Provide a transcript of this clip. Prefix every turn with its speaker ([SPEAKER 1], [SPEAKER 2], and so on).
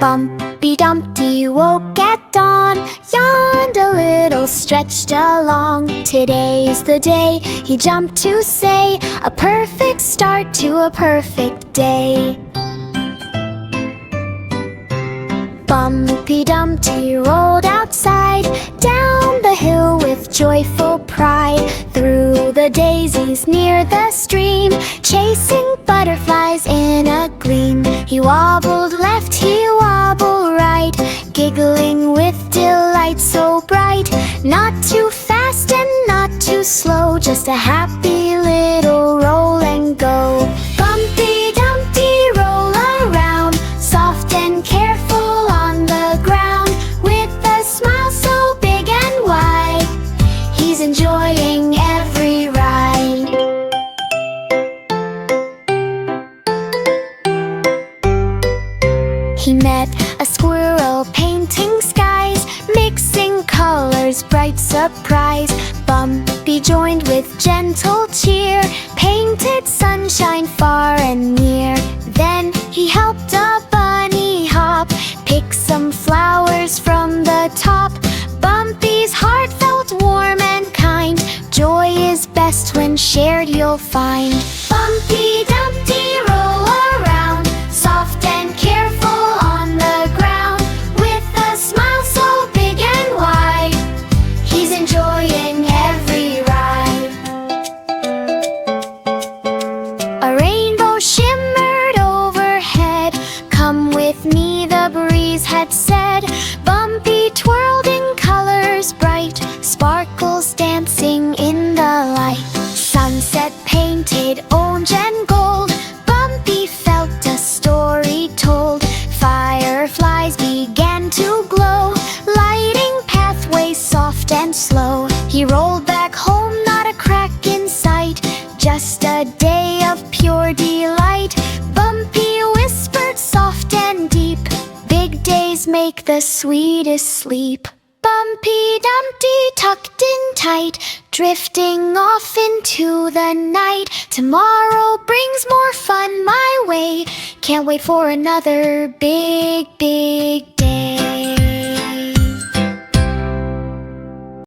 [SPEAKER 1] Bumpy Dumpty woke at dawn, yawned a little, stretched along. Today's the day, he jumped to say, a perfect start to a perfect day. Bumpy Dumpty rolled outside, down the hill with joyful pride, through the daisies near the stream, chasing butterflies in a gleam. He wobbled left, he wobbled right, giggling with delight so bright. Not too fast and not too slow, just a happy little roll and go. Bumpy Dumpty roll around, soft and careful on the ground, with a smile so big and wide, he's enjoying every ride. He met a squirrel painting skies, mixing colors, bright surprise. Bumpy joined with gentle cheer, painted sunshine far and near. Then he helped a bunny hop, pick some flowers from the top. Bumpy's heart felt warm and kind, joy is best when shared, you'll find. Bumpy Dumpty roll around, soft and careful on the ground, with a smile so big and wide, he's enjoying every ride. A rainbow shimmered overhead, come with me, the breeze had said. Bumpy twirled in colors bright, sparkles dancing in the light. Sunset painted orange and gold, Bumpy felt a story told. Fireflies began to glow, lighting pathways soft and slow. He rolled back home, not a crack in sight, just a day of pure delight. Bumpy whispered soft and deep, big days make the sweetest sleep. Bumpy Dumpty tucked in tight, drifting off into the night. Tomorrow brings more fun my way, can't wait for another big, big day.